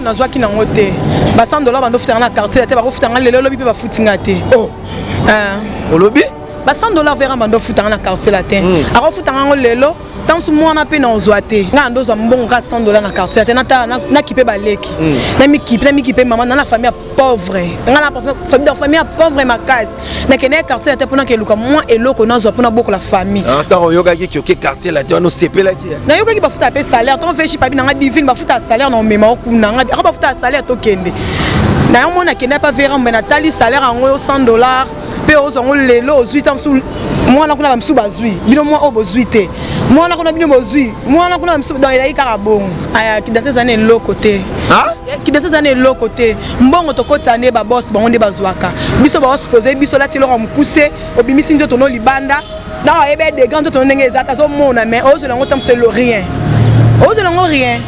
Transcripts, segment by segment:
nazwa ki nango te ba $100 bando futanga na quartier te ba ko futanga lelo lobi pe ba futinga te oh olobi ba $100 vera bando futanga na quartier la te ako futanga ngo lelo tant su mwana pe na ozwa te nga ndo zwa mbongo ka $100 na quartier te na kipe ba leki na mi kipe maman na la famille pauvre nga la famille pauvre ma case na kene quartier te pona ke luka moi eloko na zo pona boko la famille attends yoga ki ke quartier la te no sepela ki na yoga ki ba futa pe salaire ton fait chi pa bi na divine ba futa salaire na mema okuna nga ako ba futa salaire to kende na yo mona kene pa vera mbena tali salaire ngo $100 pe ozo ngo lelo ozwi tam su mwana kuna bamsu bazwi bino mwa obozwi te mwana kuna bino bozwi mwana kuna bamsu dans ya karabon aya ki dans ces années l'autre côté qui dans ces années l'autre côté mbongo to kotsa ne ba boss bango nde bazwaka biso ba supposer biso la tilo ramukuse obimisi njo tono libanda na ebe de gants to ndenge ezata zo mona mais ozo lango tam c'est le rien ozo lango rien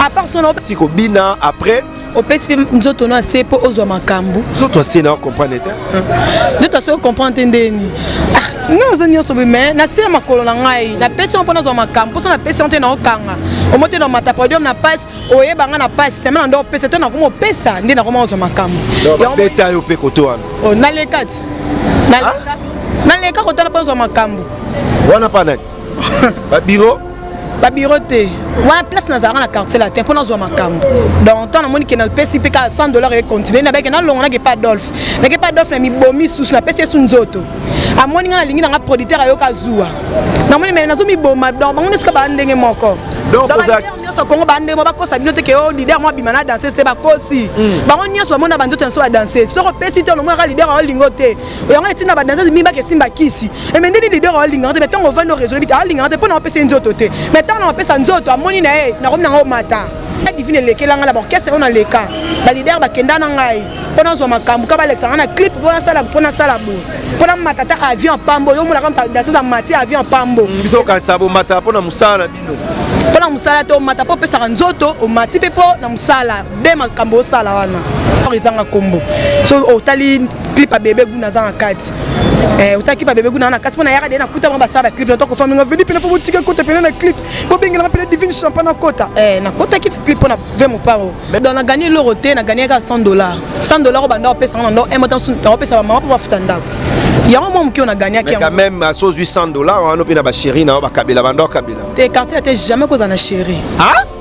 à part son siko bina après au PSP nous autres on sait pas aux hommes cambo toi c'est na comprendre de ta so comprendre ndeni nous anyo so mais na se makolo na ngai na personne pona zo makambo so na personne te na okanga o mote na mata podium na passe oye banga na passe tellement ndo pesa te na komo pesa ndi na komo zo makambo yo beta yo pe koto wana o na le kat na le ka kotala pa zo makambo wana pa nani ba bureau te wana place na zara na quartier la tempo na zo makambo donc tant na moni ke na pesi pe ka $100 et continuer na beke na longo na ke pas Adolphe na ke pas Adolphe na mi bomi sous na pesi su nzoto a moni na lingi na producteur ayo kazuwa na moni me na zo mi boma donc bango ne ska ba ndenge moko donc ça Congo bande mo ba kosa bino te ke o leader mo bimana danser te ba kosi bango nyonso ba mona banzoto nso ba danser so ko pesi te no mo ka leader o lingo te yango etina ba danser mi ba ke simba kisi e me ndini leader o lingo te betongo vando réseau bita lingo te pona pesi nzoto te mais tant na pesa nzoto amoni na e na komna ngo mata divine lekelanga la orchestre on a leka ba leader ba kenda na ngai pona zo makambu ka ba Alexandre na clip pona sala bo pona matata avion pambo yo mona ka danser za mati avion pambo biso ka tsabo mata pona musala bino pona musala to mata po pesa nzoto o mati pe po na musala de makambo sala wana izanga kombo so otali clip a bébé guna za kati otaki pa bébé guna na kasi pona yaka de na kuta ba sala clip to ko famille vedi pena fo botika kota pena na clip bo benga na pele divine champagne na kota na kota ki clip pona ve mo paro donc na gagner l'euro te na gagner ka $100 $100 banda pesa na ndo e motan su na pesa ba mama po ba futanda yango mo mki on a gagné qui quand même à sauce $800 on opina ba chérie na ba kabila bando kabila te quartier te jamais cause na chérie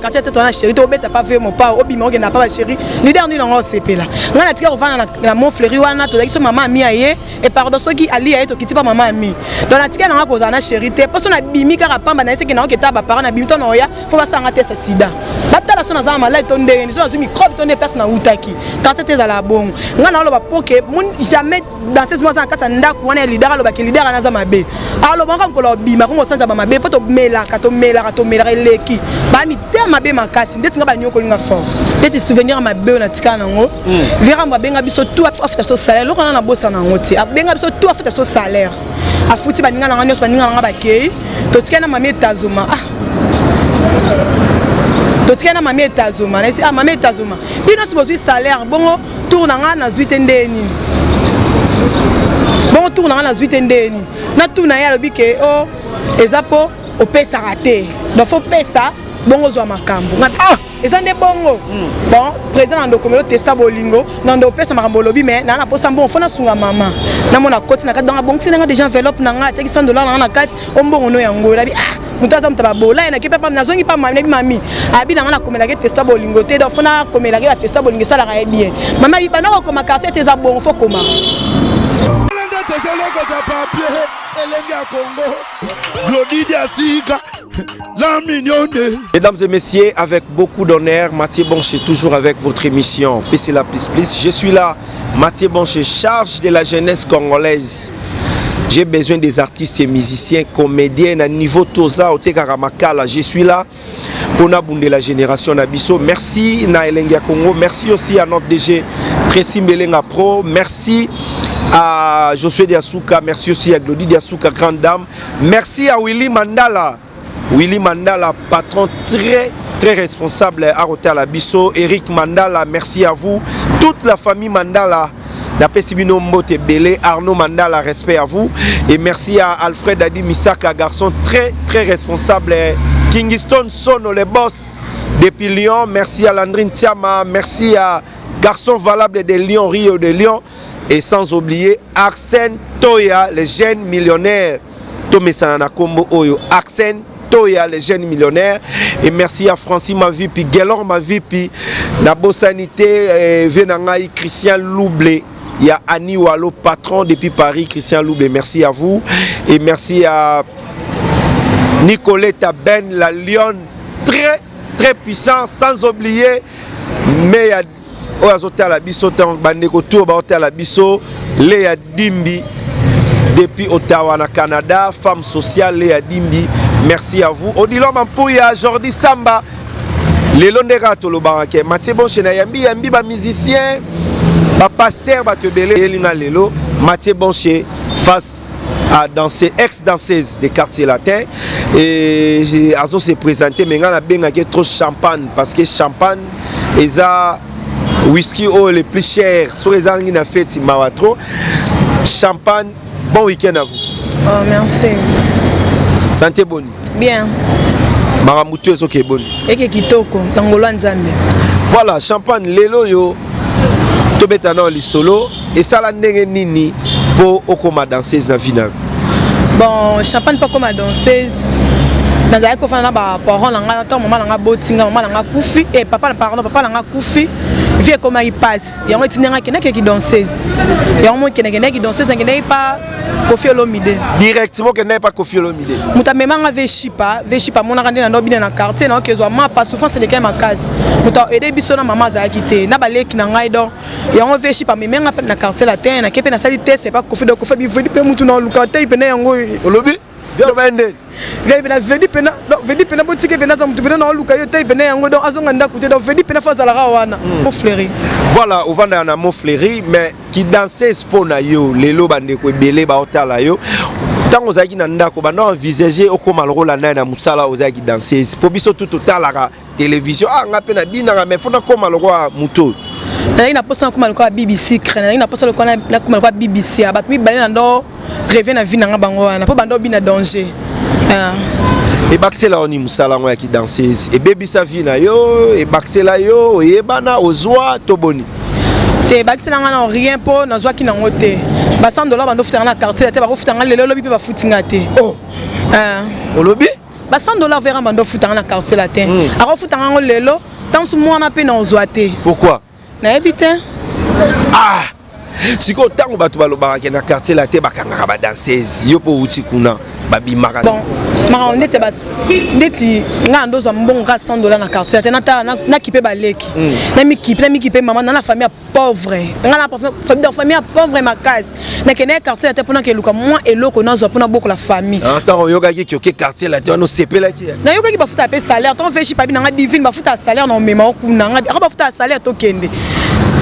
quartier te na chérie to beta pas fait mon pas obima on na pas ba chérie leader ni ngo sepela ngana tika ovana na mon fleury wana to daki so mama mi aye et pardon so ki ali aye to kiti pa mama mi donc na tika na cause na chérie te parce na bimi ka pamba na seki na ko ta ba parent na bimi to na oya faut ba sanga te sa sida batala so na za malai to ndenge so na zo microbe to ne personne na utaki quartier te za la bongo ngana lo ba poke jamais dans ces moments en kasa ndako wana leader alo ba ke leader anaza mabe alo ba ngam ko lo bima ko sanza ba mabe poto mela ka to mela leki ba mi te mabe makasi ndeti nga ba nyoko linga fort ndeti souvenir mabe na tika nango vera mba benga biso tout afta so salaire loko na bosa na ngoti benga biso tout afta so salaire afuti ba ninga na nganyos ba ninga na ba kei to tika na mami etazuma to tika na mami etazuma na si mami etazuma bino so bozui salaire bongo tourna nga na zuite ndeni bon tourne na zuite ndeni na tourna ya lobike o ezapo o pesa raté donc faut pesa bongo zo makambo ezande bongo bon président ndo komelo testa bolingo ndo pesa makambo lobi mais na posa bon fona sunga mama na mona koti na kadanga bon sinanga déjà enveloppe na nga teki $100 na kati ombongo no yango labi mutaza mutaba bola na kepa pa na zongi pa mami abi na na komela ke testa bolingo te donc fona komela ke testa bolingo sala ka bien mama bi bana ko ma quartier teza bongo faut koma Mesdames et messieurs, avec beaucoup d'honneur, Mathieu Bonche toujours avec votre émission PC La Plus Plus. Je suis là, Mathieu Bonche, charge de la jeunesse congolaise. J'ai besoin des artistes et musiciens, comédiens à niveau Toza, Otekarakala. Je suis là pour n'abonder la génération Nabiso. Merci na Elengia Congo. Merci aussi à notre DG Tracy Mbelenga Pro. Merci à Josué Diasuka. Merci aussi à Glody Diasuka, grande dame. Merci à Willy Mandala. Willy Mandala, patron très responsable à Hotel Abisso. Eric Mandala, merci à vous. Toute la famille Mandala. D'après Sibino Mbote Belé, Arnaud Mandala, respect à vous. Et merci à Alfred Adi Misaka, garçon très responsable Kingston Sono, les boss depuis Lyon. Merci à Landrine Tiama, merci à Garçon Valable de Lyon, Rio de Lyon. Et sans oublier Arsène Toya, les jeunes millionnaires. Tomé Sanana Kombo Oyo, Arsène Toya, les jeunes millionnaires. Et merci à Francis Mavipi, Guélor Mavipi, Nabo Sanité, Venangaï, Christian Loublé. Il y a Annie Wallo, patron depuis Paris, Christian Loublé. Merci à vous. Et merci à Nicoletta Ben, la Lyon, très très puissant, sans oublier. Mais il y a la biso, la biso, Léa Dimbi, depuis Ottawa, na Canada, femme sociale, Léa Dimbi. Merci à vous. Odilon Mampouya, Jordi Samba, les Londerato, le Barake, Mathieu Bonchena, Yambi, ba musicien, ba pasteur, ba tebele, Elinga Lelo, Mathieu Bonché, face à danser, ex-danseuse des quartiers latins. Et Azo s'est présenté, mais on a bien trop champagne, parce que champagne, ils ont whisky les plus chers, sur les gens qui ont fait trop. Champagne, bon week-end à vous. Oh, merci. Santé bonne. Bien. Maramutu est ok bonne. Eke kitoko, tangolo nzambe. Voilà, champagne, lelo yo, tobetano li solo, et ça la ndenge nini pour okoma danseuse na vina. Bon, champagne pas comme danseuse. Dans la école, on a parents, maman a botinga, maman a koufi, et papa a koufi. Vie comment il passe. Il y a un petit qui danseuse. Il y a un petit qui danseuse, qui n'est pas Kofi Olomide. Directement qui n'est pas Kofi Olomide. Muta même en Veshipa, mon arrêté dans le quartier, non que soit ma pas souvent c'est les cas ma case. Muta aider biso na maman za quitté. Na balé qui n'a ngai donc. Il y a un Veshipa mais même na quartier latin, na kepe na salité c'est pas Kofi donc Kofi bi veut dire mutu na lukata il pena yango Olobi. Vedi pena boutique pena za mutu pena na luka yo tay pena yango donc azonga ndakuté donc vedi pena faza la rawana. Mo fleury. Voilà, on va dans Mo fleury mais qui dansait spona yo lelo bande ko belé ba otala yo. Tant aux aïki nanda ko banda envisager au comme le rôle na musala aux aïki danser. Pour biso tout total la télévision ah nga pena bina mais faut na comme le roi muto. Na ina posa comme le roi BBC crane ina posa le comme le roi BBC abat mi balé nando rêver na vie na bango na po bando bina danger. Et Baxela on y musala moi qui danseuse et baby sa vie na yo et Baxela yo et bana ozwa toboni te Baxela ngana rien po na zwa ki na ngote ba $100 bando futanga na quartier te ba futanga lelo lobi pe ba futinga te oh olobi ba $100 vera bando futanga na quartier latin ako futanga ngo lelo tant su mwana pe na ozwa te pourquoi na ebite ah siko tango bato balobaka na quartier latin bakanga ba danseuse yo po uti kuna babi mara bon mara on était bas ndeti nga ndozo mbongo ka $100 na quartier latin na kipe baleki na mi kipe maman na la famille pauvre nga la famille pauvre ma case na kene quartier latin pona ke luka moi eloko na zo pona beaucoup la famille attends yoga ki ke quartier latin no sepela ki na yoga ki ba futa pe salaire ton fait chipa bi na divine ba futa salaire na mema kuna nga ba futa salaire to kende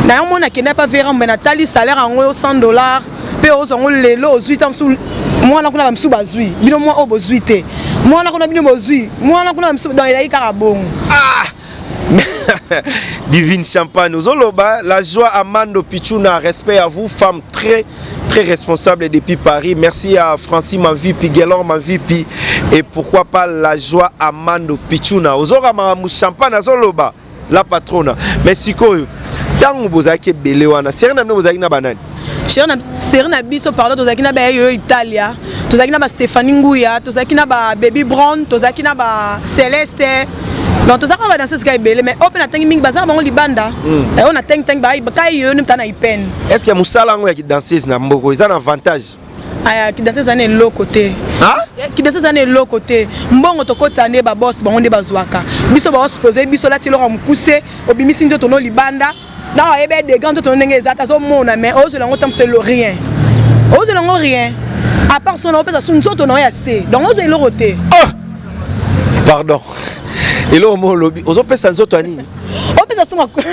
na yo mona kene pas vera mbena tali salaire en $100 pe ozongo lelo ozui tamsu mwana kuna bamsu bazui bino mwa obozui te mwana kuna bino bozui mwana kuna bamsu dans ya karabon ah Divine Champagne Ozoloba la joie Amando Pichuna respect à vous femme très très responsable depuis Paris merci à Francis Mavipi Guélor Mavipi et pourquoi pas la joie Amando Pichuna Ozora Maramou Champagne Ozoloba la patronne mais sikoyo tango bozaki belé wana serena mno bozaki na banane Serena biso pardon tozaki na ba yo Italia tozaki na ba Stéphanie Nguya tozaki na ba Baby Brown tozaki na ba Celeste donc tozaki ba danser sky belé mais open na tangi mingi bazala bango libanda et on a tangi ba kai yo nimta na ipen est-ce que musala ngo ya ki danseuse na mboko ils ont un avantage aya ki danseuse ane lo côté ki danseuse ane lo côté mbongo tokotsa ne ba boss bango nde bazwaka biso ba supposer biso la tilo mukuse obimisi njo tono libanda non, il y a des gants qui sont en mais aux langues, c'est rien. Aux langues, rien. À part son nom, c'est un autre nom assez. Donc, on est le roté. Oh! Pardon. Et là, on lobby. On peut s'en sortir. On peut s'en sortir.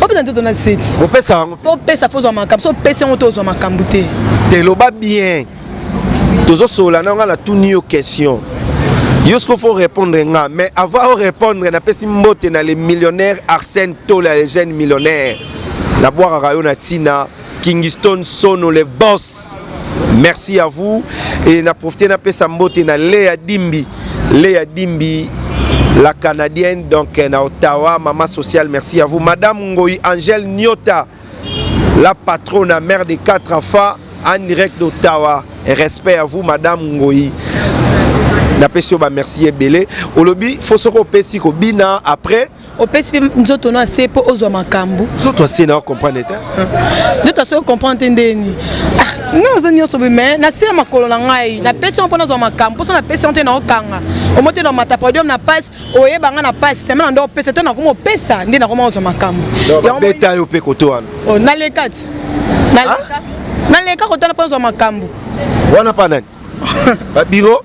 On peut s'en sortir. On peut s'en sortir. On peut s'en sortir. On peut s'en sortir. On peut t'es le bas bien. Tous autres, là, on a tout new question. Il faut répondre, mais avant de répondre, on a pas si moté dans les millionnaires Arsène Tola, les jeunes millionnaires. La boire à Rayon Tina, Kingston Sono, les boss. Merci à vous. Et on a profité de sa moté dans Léa Dimbi. Léa Dimbi, la Canadienne, donc à Ottawa, maman sociale, merci à vous. Madame Ngoyi Angèle Nyota, la patronne, la mère des 4 enfants, en direct d'Ottawa. Respect à vous, Madame Ngoyi. Merci et belé. Olobi, faut se repérer ko bina après. Au PSP, nous autres, on a assez pour aux hommes cambo. Nous autres, c'est non comprendre. Nous autres, comprendre ndeni. Nous avons dit mais na c'est ma colonne ngai. Na personne pour nos hommes cambo. Personne na personne te na okanga. Au monter dans ma tapodium na passe. Oye banga na passe. Tellement ndo pesa te na como pesa. Ndi na como aux hommes cambo. Beta yo pe kotoana. Oh na les 4. Na les 4 kotoana pour aux hommes cambo. Wana pa nani? Ba bureau.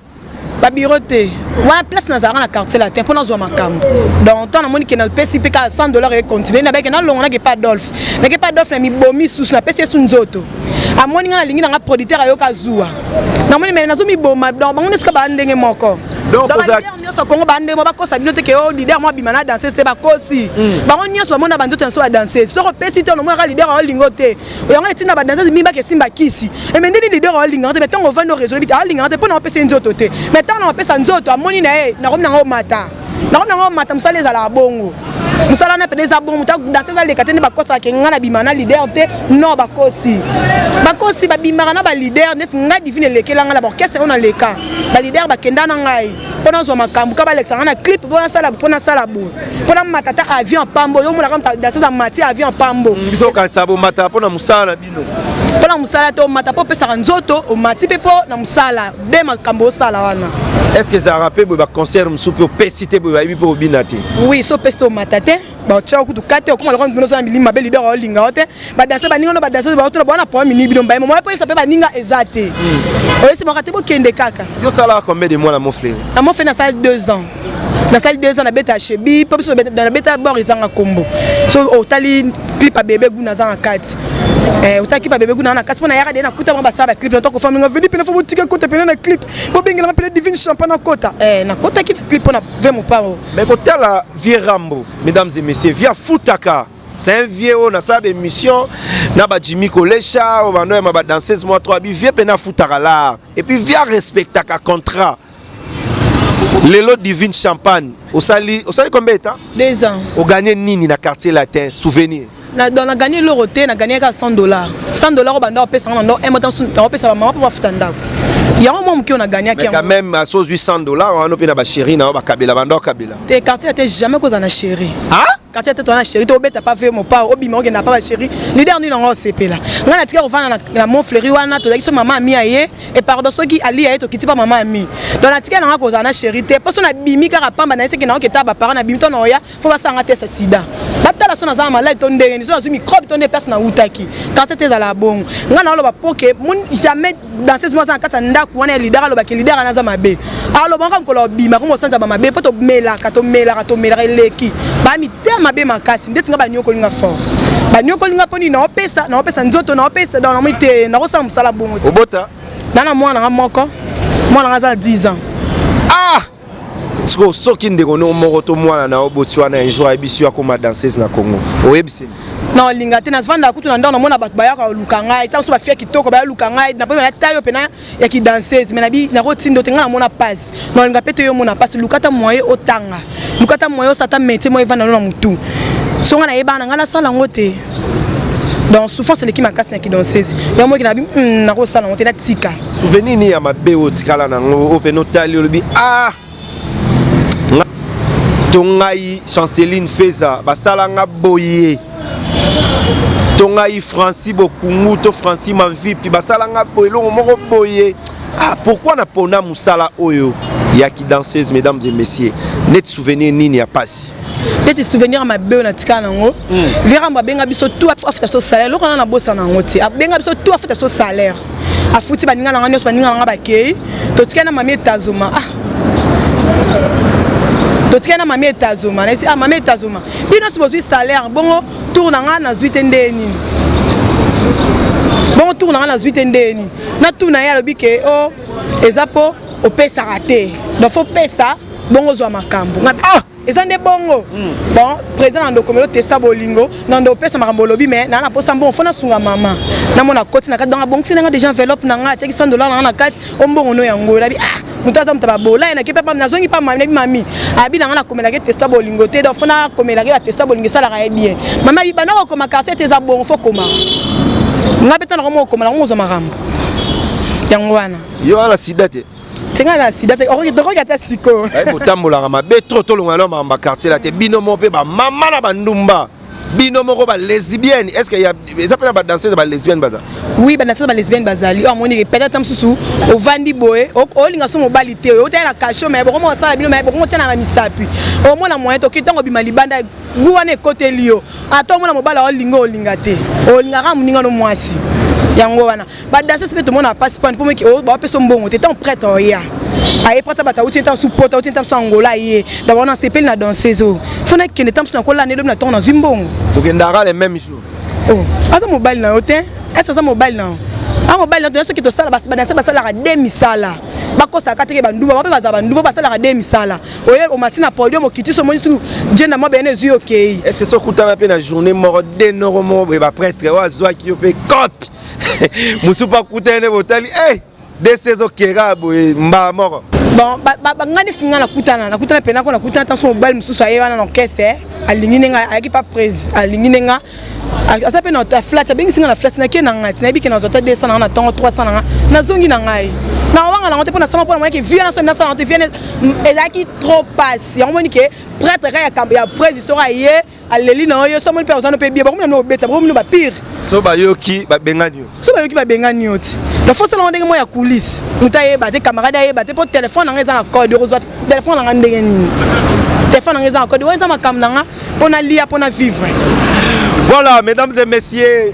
Ba bureau te. Wana place na zara na quartier la pour nos hommes cambo. Donc tant na moni que na PCP ka $100 et continuer na beke na longa na pas Dolph. Na ke pas Dolph na mi bomi sous na PC sous nzoto. A moni nga lingi na producteur ayoka zuwa. Na moni me na zo mi boma donc bango neska ba ndenge moko. Donc za nyonso Congo ba ndenge ba kosa binote ke o leader mo bimana danser te ba kosi. Bango nyonso ba mona banzoto nso ba danser. So ko PC te no mo ka leader o lingo te. Yango etina ba danser mi ba ke simba kisi. E me ndeni leader o lingo te betongo vando réseau bita o lingo te pour na PC nzoto te. Mais tant na pesa nzoto a moni na e na ko na ngo mata. Na ko na ngo mata msale za la bongo. Musala na pedeza bon muta danser za lekate ne bakosa ke ngana bimana leader te no bakosi ba bimana na ba leader net nga divine lekela ngala ba orchestre on a leka ba leader ba kenda na ngai pona zo makambu ka ba lexa na clip pona sala bo pona matata avion pambo yo mula ka danser za mati avion pambo biso ka tsabo mata pona musala bino pona musala to mata po pesa nzoto o mati pepo na musala de makambo sala wana. Est-ce que ça rappelle ba concert msupe o pesite bo yibi po binati? Oui, so pesto matate. Ba tcha ku tukate ko mala ko bino so milima be leader o linga ote. Ba danser ba ninga no ba danser ba oto ba na po mini bino ba mo po ça pe ba ninga ezate. O ese makate bo kende kaka. Yo sala combien de mois la mon frère? Na mo fait na salle 2 ans. Na salle 2 ans na beta chebi, po so beta na beta bord izanga kombo. So o tali clip a bébé guna za en 4. Utaki pa bébé guna na kasi pona yaka de na kuta ba sa ba clip na to ko famille ngavedi pena fo botika kota pena na clip. Bo benga na pena divine champagne na kota. Na kota ki clip na vraiment pas. Mais côté la vieux Rambo, mesdames et messieurs, via Futaka. C'est un vieux on a sa émission na ba Jimmy Kolecha, on va no ma danseuse moi 3 bi vieux pena Futaka là. Et puis via respectaka contrat. Lelo divine champagne. Au sali combien de temps? 2 ans. Au gagné nini na quartier latin, souvenir. On a gagné l'euro, on a gagné $100. $100 au banda, on paie ça, on paie ça, maman pour faire tanda. Il y a un moment qui on a gagné. Mais quand même, à sauce $800, on a payé la chérie, on a kabila, banda kabila. Tes quartiers n'étaient jamais qu'on a chérie. Ah? Quartier t'es toi chérie, tu n'as pas fait mon pas, au bimon qui n'a pas chérie. Leader nous n'en CP là. On a tiré au vent la mon fleury ou ana, tu as dit maman ami aïe et pardon ceux qui allient aïe, tu quittes pas maman ami. Dans la tiré n'en a chérie, t'es pas son abimi car à pas maintenant c'est que n'en qui t'a pas parent abimi ton oya, faut pas s'arrêter ce sida. Bata la son azama malade ton déni, son azumi microbe ton des personnes na utaki. Quartier t'es à la bon. On a le poké, mon jamais dans ces mois en cas nda kuana leader le leader na zama be. Alors bon comme ko lo bima comme senza ba mabe poto mela kato mela leki. Ba mi tema be makasi. Nga ba nyoko linga fort ba nyoko linga poni na opesa nzoto na opesa dans mite na kosa musala bongo obota nana mwana moko mwana za 10 ans ah siko soki ndeko no moko to mwana na oboti wana un jour ebisi ya koma danseuse na Congo oyebisi non linga te na vanda kutu na ndona mona bato bayaka lukanga ita so ba fia kitoko ba lukanga na pona tayo pena ya ki danseuse mais na bi na rotindo te ngana mona passe non linga pete yo mona passe lukata moye otanga lukata moye osata métier moye vanda na mutu so ngana yebana ngana sala ngote donc souvent c'est l'équipe makasi na ki danseuse ya mo ki na bi na ko sala ngote na tika souvenir ni ya mabe otikala na ngo openo tali lobi ah tongai Chanceline Feza basala nga boye tongai Francis Bokungu to Francis Mavipi basala nga boye longo moko boye ah pourquoi na pona musala oyo ya ki danseuse mesdames et messieurs net souvenir nini ya passe des souvenirs ma be na tika nango vera mba benga biso tout afta so salaire loko na bossa nango ti benga biso tout afta so salaire afuti baninga na ngani so baninga na bakei to tika na mami etazoma ah to tika na mami etazoma na si ah mami etazoma bino so bozui salaire bongo tour na ngana zuite ndeni bongo tour na ngana zuite ndeni na tour na ya lobike o ezapo opesa raté donc faut pesa bongo zo makambo ah ezande bongo bon président ndo komelo testa bolingo ndo pesa makambo lobi mais na posa bon fona sunga mama na mona koti na kadanga bon sinanga déjà enveloppe na nga teki $100 na kati ombongo no yango la bi ah mutaza mutaba bola na kepa pam nazongi pa mami abi na ngana komela ke testa bolingo te donc fona komela ke testa bolingo sala ka bien mama bi bana ko ma quartier te za bon fo koma ngapeta na ko mo komela ngo zo makambo yango wana yo ala sida te tenga la sida te okoki ata siko ay botambolaka mabe trop tolonga na ma quartier la te binomo pe ba mama na bandumba binomo ko ba lesbienne est-ce qu'il y a ça peut pas danser ba lesbienne baza oui ba danser ba lesbienne bazali o moni peut-être msusu o vandi boye o linga so mobilité o tena cacho mais bon ça la bino mais bon tena na misapi o mona moyen to kitango bima libanda guwane côté lio ato mona mobala o linga o linga te o linga ka muninga no mwasi yango wana ba danser peut tout monde a passeport pour moi ki o ba peso mbongo te tant prête o ya aye prata bata uti ntam su pota uti ntam su angola ye d'abord na sepeli na danseuse o fona kene ntam su na kola ne do na ton na zimbongo okendaka les mêmes jours oh asa mobile na yote est-ce ça mobile na a mobile na to ce qui to sala ba danser ba sala ka demi sala ba kosa ka teke banduba ba pe baza banduba ba sala ka demi sala oye o matina podium o kiti so moni su jena mo bene zu okay est-ce so kutana pe na journée mort de normo ba prêtre wa zwa ki yo pe copie musupa kutene botali de saison kerabo mba mort bon ba ngani finga na kutana pena ko na kutana tanso mobile mususu aye wana na kese alingi nenga ayaki pa prise alingi nenga asa pe na ta flat bengi singa na flat na ke na ngati na biki na zota 200 na tongo 300 na zongi na ngai na wanga la ngote pona sama pona mwaki vient na so na sala ngote vient elaki trop passe ya moni ke prêtre ya prise sera ye aleli na yo so moni personne pe bien ba ko no beta ba ko no ba pire so ba yoki ba bengani so ba yoki ba bengani yoti la force la ndenge mo ya coulisse mutaye ba te camarade ye ba te po téléphone nga za na code rezo téléphone nga ndenge nini téléphone nga za na code wenza makam nga pona lia pona vivre. Voilà mesdames et messieurs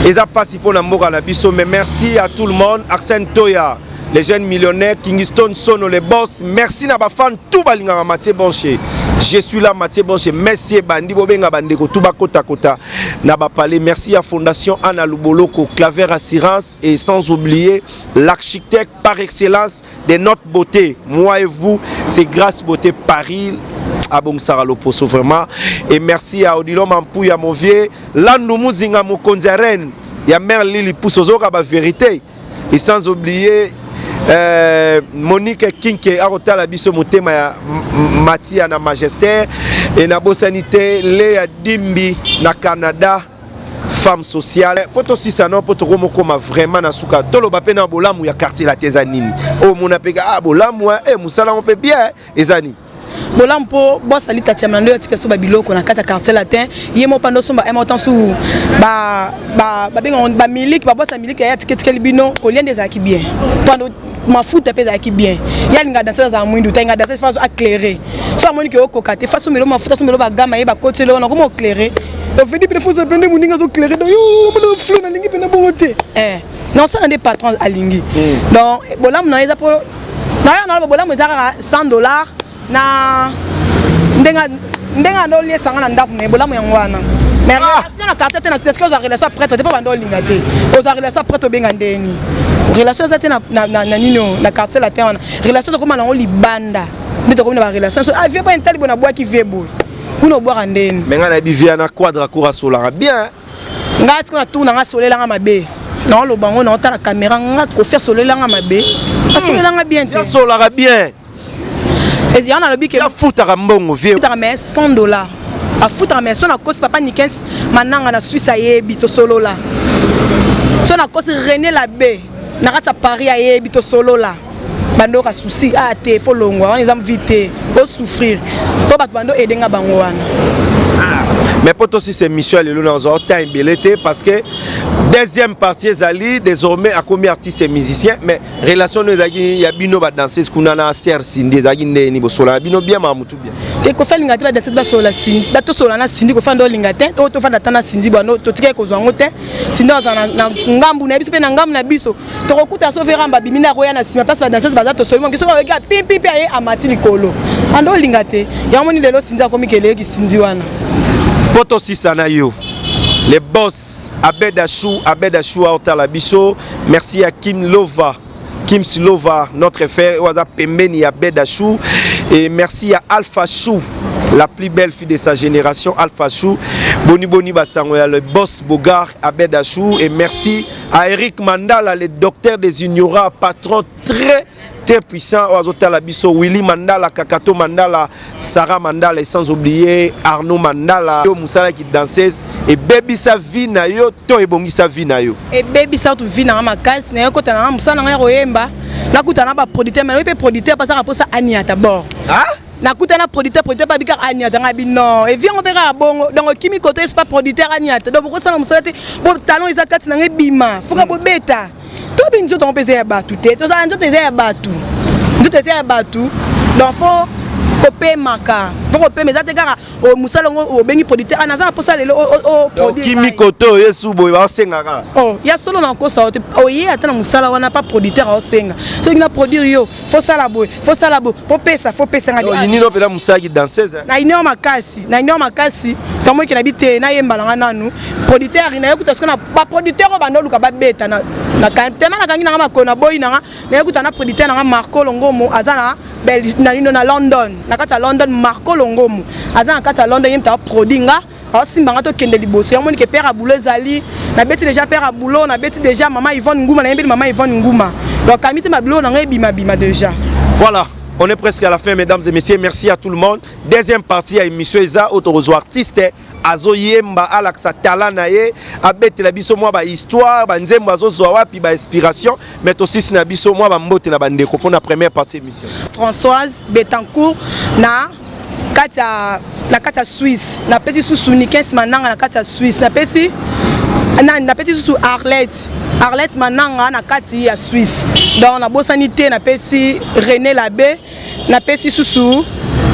ils a passé pour la mboka na biso mais merci à tout le monde Arsène Toya les jeunes millionnaires Kingston Sono les boss merci na ba fan tout balinga Mathieu Bonché je suis là Mathieu Bonché merci bandi bobenga bandeko tout ba kota kota na ba parler merci à Fondation Anna Luboloko Claver Assurance et sans oublier l'architecte par excellence de notre beauté moi et vous c'est Grâce Beauté Paris à Bongsara Loposo vraiment et merci à Odilo Mampouya mon vieux Landou Muzinga Mokonzaren ya mère Lili Poussozoka ba vérité et sans oublier Monique Kinke Arotala Biso Motema ya Matia na Majesté et na Bosanité Léa Dimbi na Canada femme sociale poto sisano poto komokoma vraiment na suka tolo bape na bolamu ya quartier la Tezanini o mona peka bolamu musala on peut bien ezani bolampo boss ali tatiamna ndo yatika so babiloko na kata quartier latin yemo pando so ba emotan su ba benga ba miliki ba boss miliki ya tiketi libino kolien des aki bien pando mafuta pesa aki bien yalinga danser za mwindu tainga danser faso éclairer so amoni ke okokate faso melo mafuta so melo ba gama ye ba kotelo na komo éclairer o vedi pe faso pende muninga zo éclairer do yo mo flou na lingi pena bongote non ça des patrons alingi donc bolam na eza pour na bolam eza $100 na ndenga ndo lié sanga na ndaku me bolamu yango wana mais relation na quartier na est-ce que vous avez relation prêtre te pas bando linga te vous avez relation prêtre benga ndeni relation za te na nino na quartier la terre relation comme na libanda ndito comme na relation so vie pas intali bona bois qui vie boy kuna boire ndeni mais ngana bivia na quadra coura solara bien nga est-ce qu'on a tourné nga solela nga mabe non lo bango na ta la caméra nga ko faire solela nga mabe solela nga bien te solara bien et il y en a le bic la foutre à mbongo vieux mais $100 à foutre mais son à cause papa Nikens maintenant na Suisse aye bito solo là son à cause René Labé na rata Paris aye bito solo là bando ka souci a te fo longo on les am vite au souffrir to bat bando edenga bango wana mais pour aussi c'est Michel et Luna ont temps belleté parce que deuxième partie Zali désormais a commis artistes et musiciens mais relation nous il y a bino ba danser ce qu'on a na ser sindi zagi ndeni bo sola bino bien mamutu bien te ko fa lingate ba danser ba sola sindi da to sola na sindi ko fa ndo lingate to fa datana sindi bano to tike ko zwango te sindi za na ngambu na biso pe na ngambu na biso to ko kuta so veramba bimina ko ya na sima place ba danser ba za to solimo kiso ko ga pim pim pe amati likolo ando lingate ya moni lelo sindi akomi kele ki sindi wana poto sisana yo les boss Abedachou Aotalabiso merci à Kim Slova notre frère Waza Pembeni Abedachou et merci à Alpha Chou la plus belle fille de sa génération Alpha Chou Boni Basangoya le boss Bogar Abedachou et merci à Eric Mandala le docteur des ignorants patron très puissants ozotala biso Willy Mandala, Kakato Mandala, Sarah Mandala et sans oublier Arnaud Mandala yo musala qui danseuse et baby sa vie na yo to ebongi sa vie na yo et baby sa tu vie na makasi na yo kota na musala na royemba na kutana ba producteur mais pe producteur parce que ça ania d'abord na kutana producteur pas bika ania nga bi non et vient on pera bongo donc kimi koto c'est pas producteur ania donc pourquoi ça musala te bon talon izakati na ngebima fuka bo beta to binzo ton pese ya batu te to ça nzo te ya batu nzo te ya batu donc faut copé maka pour copé mais ça te gara o musala ngo o bengi producteur anaza pour ça le o produit kimi koto yesu boy ba sengaka oh ya solo na ko ça o ye atana musala wana pas producteur o senga so kina produire yo faut ça la boy faut pesa nga ni no pela musala qui danseuse na ino makasi kamo ki na bite na yembala nga nanu producteur ina yokuta sona ba producteur ba no luka ba beta na tema na kangi na makona boy na yokuta na producteur na Marco Longomo azana na London na kata London Marco Longomo azana kata London yemta produit nga asimba nga to kende liboso ya moni ke père Aboulo zali na beti déjà père Aboulo na beti déjà maman Yvonne Ngouma na yembi maman Yvonne Ngouma donc kamite mabilo na ngebima bima déjà. Voilà. On est presque à la fin, mesdames et messieurs. Merci à tout le monde. Deuxième partie à émission Eza autorozo artiste azoyemba alaksa talanaye abete la biso moi ba histoire ba nzembo azozo wapi ba inspiration mais aussi sina biso moi ba mbote na bandeko pour la première partie émission. Françoise Betancourt na kata Suisse na pesi sous Nikens mananga na kata Suisse na pesi sous Arlette mananga na kati ya Suisse donc na bosanité na pesi René Labé na pesi sous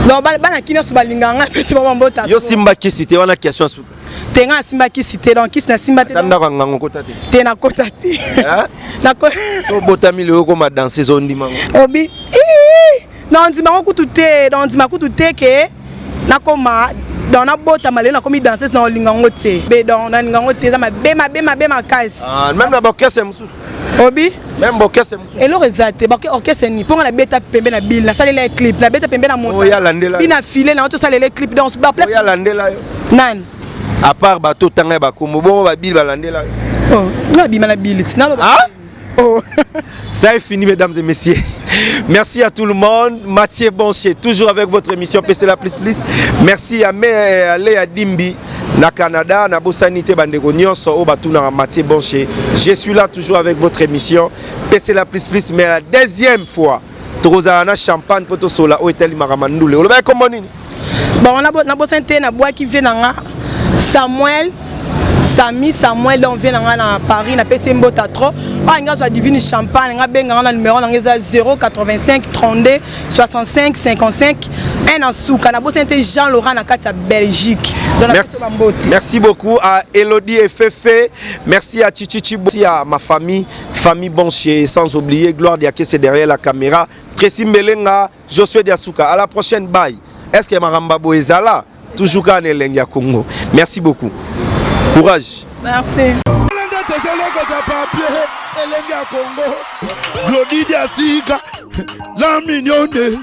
donc bana kino su balinganga pesi mama mbota yo simba ki cité wana question suka tenga simba ki cité donc kis na simba te tanda ka ngango kota te te na kota te na ko so botami le ko ma danser zone dimango obi non dimango kutu te ke na koma dans na bota malena comme danser na lingango te be donc na lingango te za ma kasi même na bokese mususu obi même bokese mususu elo rezate bokese orchestre ni ponga na beta pembe na bill na salela clip na beta pembe na monta oya landela bina filé na to salela clip donc ba place oya landela yo nan à part bato tanga ba kombo bon ba bill ba landela oh na bima na bill tina lo oh ça est fini mesdames et messieurs. Merci à tout le monde. Mathieu Boncher toujours avec votre émission PC la plus. Merci à Léa Dimbi na Canada na bosanité bandeko nyonso o batuna Mathieu Boncher. Je suis là toujours avec votre émission PC la plus mais la deuxième fois tozana champagne poto sola o etali makamandule. Oloba comment nini? Bon na bosanité na bois qui vient na Samuel on vient na Paris na PC Mbota 3 nga so divine champagne nga benga na numéro na ngeza 085 32 65 55 un en souka na bosanté Jean Laurent na kati ya Belgique. Merci beaucoup à Elodie et Fefe. Merci à Chichichi. Merci à ma famille Boncher. Sans oublier Gloire Diaké, c'est derrière la caméra. Tracy Melenga, Josué Diasuka. À la prochaine, bye. Est-ce que Maramba Boezala toujours qu'à Nelenga Congo. Merci beaucoup. Courage. Merci. Claudie Diasika, la mignonne.